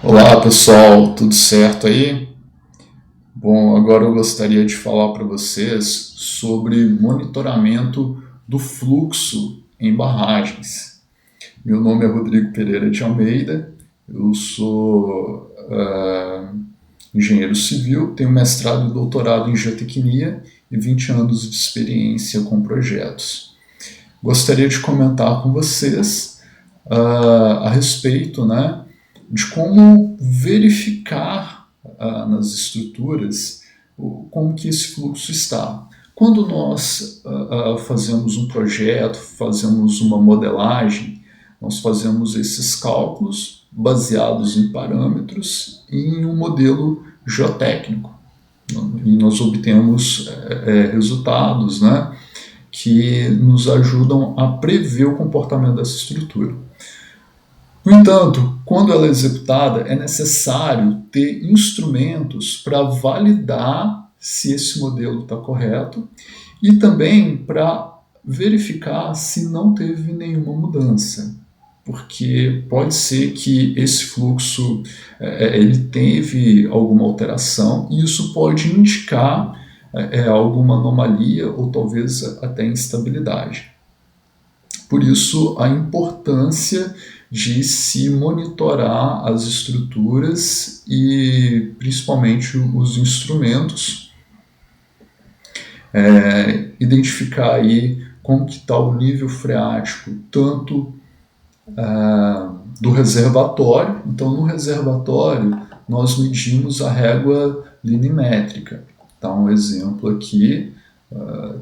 Olá pessoal, tudo certo aí? Bom, agora eu gostaria de falar para vocês sobre monitoramento do fluxo em barragens. Meu nome é Rodrigo Pereira de Almeida, eu sou engenheiro civil, tenho mestrado e doutorado em geotecnia e 20 anos de experiência com projetos. Gostaria de comentar com vocês a respeito, né, de como verificar nas estruturas como que esse fluxo está. Quando nós fazemos um projeto, fazemos uma modelagem, nós fazemos esses cálculos baseados em parâmetros e em um modelo geotécnico. E nós obtemos resultados, né, que nos ajudam a prever o comportamento dessa estrutura. No entanto, quando ela é executada, é necessário ter instrumentos para validar se esse modelo está correto e também para verificar se não teve nenhuma mudança, porque pode ser que esse fluxo ele teve alguma alteração e isso pode indicar alguma anomalia ou talvez até instabilidade. Por isso, a importância de se monitorar as estruturas e principalmente os instrumentos, identificar aí como que está o nível freático, tanto do reservatório. Então, no reservatório, nós medimos a régua linimétrica. Tá um exemplo aqui.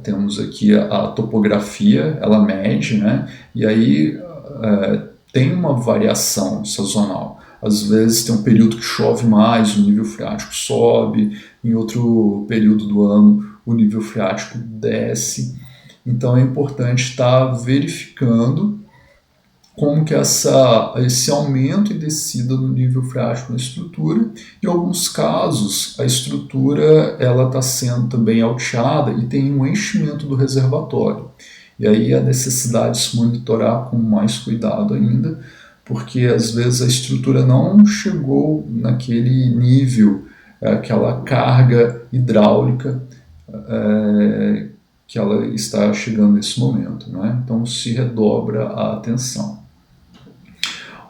Temos aqui a topografia, ela mede, né? E aí tem uma variação sazonal. Às vezes tem um período que chove mais, o nível freático sobe, em outro período do ano o nível freático desce. Então é importante estar verificando como que esse aumento e descida no nível freático na estrutura. Em alguns casos, a estrutura está sendo também alteada e tem um enchimento do reservatório. E aí a necessidade de se monitorar com mais cuidado ainda, porque às vezes a estrutura não chegou naquele nível, aquela carga hidráulica que ela está chegando nesse momento, né? Então se redobra a atenção.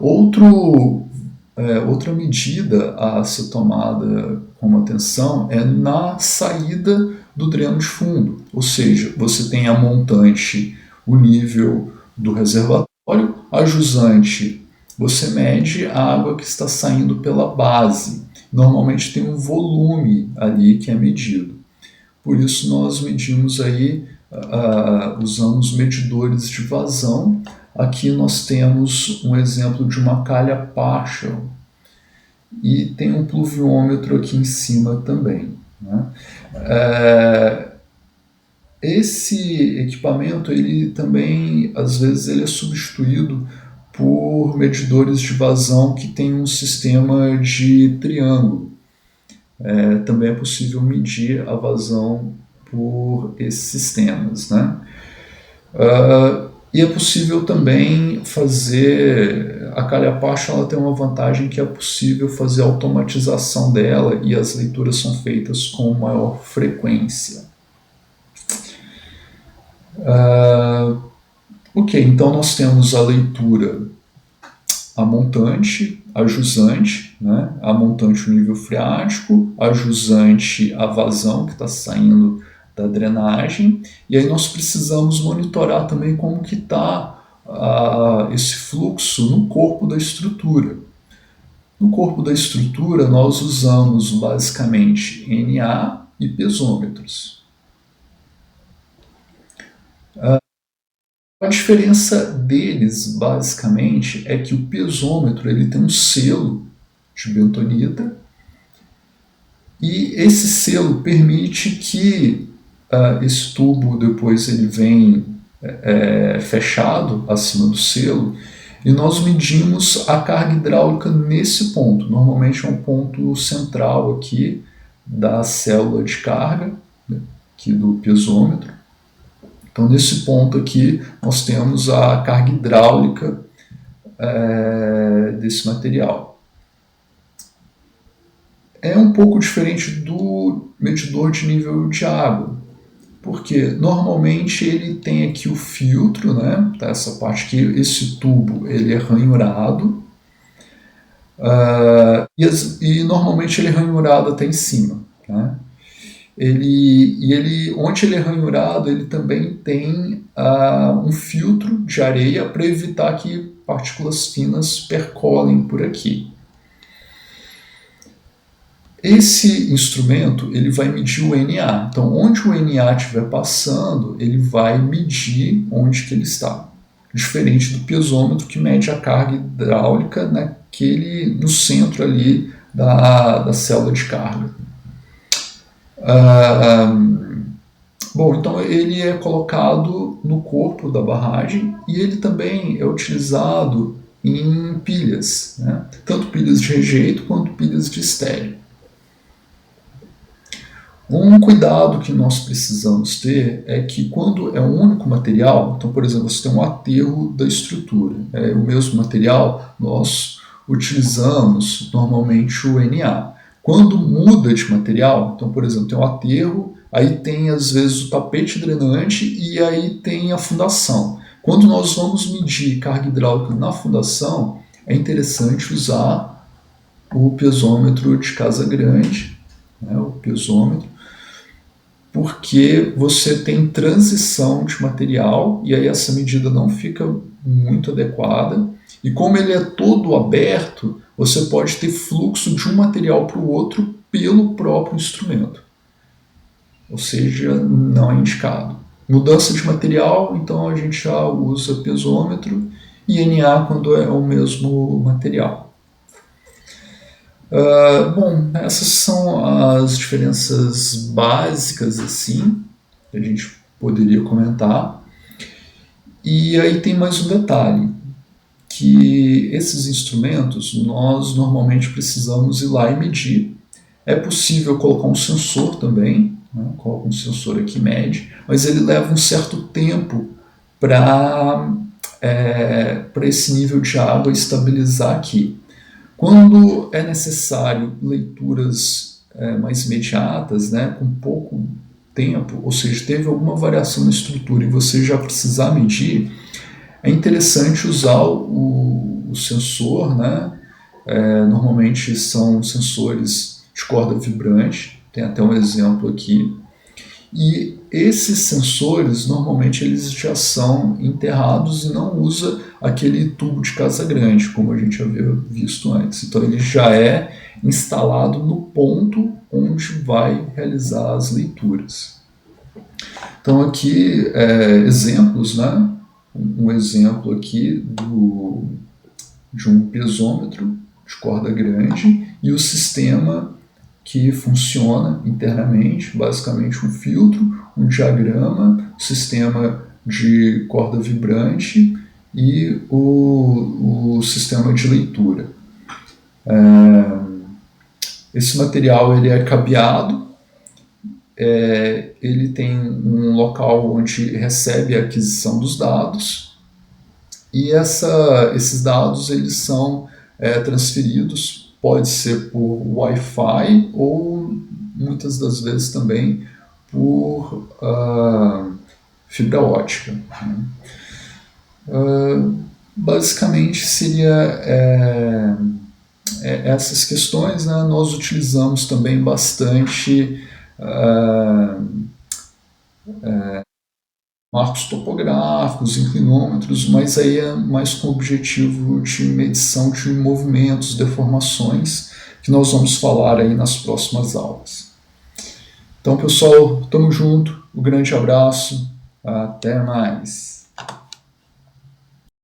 Outra medida a ser tomada como atenção é na saída do dreno de fundo, ou seja, você tem a montante, o nível do reservatório, a jusante, você mede a água que está saindo pela base. Normalmente tem um volume ali que é medido. Por isso nós medimos aí, usamos medidores de vazão. Aqui nós temos um exemplo de uma calha partial e tem um pluviômetro aqui em cima também, né? Esse equipamento, ele também, às vezes, ele é substituído por medidores de vazão que tem um sistema de triângulo. Também é possível medir a vazão por esses sistemas, né? E é possível também fazer, a calha partial ela tem uma vantagem que é possível fazer a automatização dela e as leituras são feitas com maior frequência. Ok, então nós temos a leitura, a montante, a jusante, né? A montante o nível freático, a jusante a vazão que está saindo da drenagem, e aí nós precisamos monitorar também como que está esse fluxo no corpo da estrutura. No corpo da estrutura nós usamos basicamente NA e pesômetros. A diferença deles, basicamente, é que o pesômetro ele tem um selo de bentonita e esse selo permite que esse tubo depois ele vem fechado acima do selo e nós medimos a carga hidráulica nesse ponto. Normalmente é um ponto central aqui da célula de carga, né, aqui do pesômetro. Então, nesse ponto aqui, nós temos a carga hidráulica desse material. é um pouco diferente do medidor de nível de água, porque normalmente ele tem aqui o filtro, né? Tá, essa parte aqui, esse tubo, ele é ranhurado, e normalmente ele é ranhurado até em cima, né? Onde ele é ranhurado, ele também tem um filtro de areia para evitar que partículas finas percolem por aqui. Esse instrumento ele vai medir o NA. Então, onde o NA estiver passando, ele vai medir onde que ele está. Diferente do piezômetro, que mede a carga hidráulica no centro ali da célula de carga. Bom, então ele é colocado no corpo da barragem e ele também é utilizado em pilhas, né? Tanto pilhas de rejeito quanto pilhas de estéreo. Um cuidado que nós precisamos ter é que quando é um único material, então, por exemplo, você tem um aterro da estrutura, o mesmo material, nós utilizamos normalmente o NA. Quando muda de material, então, por exemplo, tem um aterro, aí tem às vezes o tapete drenante e aí tem a fundação. Quando nós vamos medir carga hidráulica na fundação, é interessante usar o piezômetro de casa grande, né, o piezômetro, porque você tem transição de material e aí essa medida não fica muito adequada. E como ele é todo aberto, você pode ter fluxo de um material para o outro pelo próprio instrumento. Ou seja, não é indicado. Mudança de material, então a gente já usa piezômetro e NA quando é o mesmo material. Bom, essas são as diferenças básicas assim que a gente poderia comentar. E aí tem mais um detalhe, que esses instrumentos nós normalmente precisamos ir lá e medir. É possível colocar um sensor também, né? Coloca um sensor aqui e mede, mas ele leva um certo tempo para esse nível de água estabilizar aqui. Quando é necessário leituras mais imediatas, né, com pouco tempo, ou seja, teve alguma variação na estrutura e você já precisar medir, é interessante usar o sensor, né? Normalmente são sensores de corda vibrante, tem até um exemplo aqui. E esses sensores, normalmente, eles já são enterrados e não usa aquele tubo de casa grande, como a gente havia visto antes. Então, ele já é instalado no ponto onde vai realizar as leituras. Então, aqui, exemplos, né? Um exemplo aqui de um piezômetro de corda grande e o sistema que funciona internamente, basicamente um filtro, um diagrama, sistema de corda vibrante e o sistema de leitura. Esse material ele é cabeado, ele tem um local onde recebe a aquisição dos dados e esses dados eles são transferidos, pode ser por Wi-Fi ou muitas das vezes também por fibra ótica. Né? Basicamente seria essas questões, né? Nós utilizamos também bastante marcos topográficos, inclinômetros, mas aí é mais com o objetivo de medição de movimentos, deformações, que nós vamos falar aí nas próximas aulas. Então, pessoal, tamo junto, um grande abraço, até mais.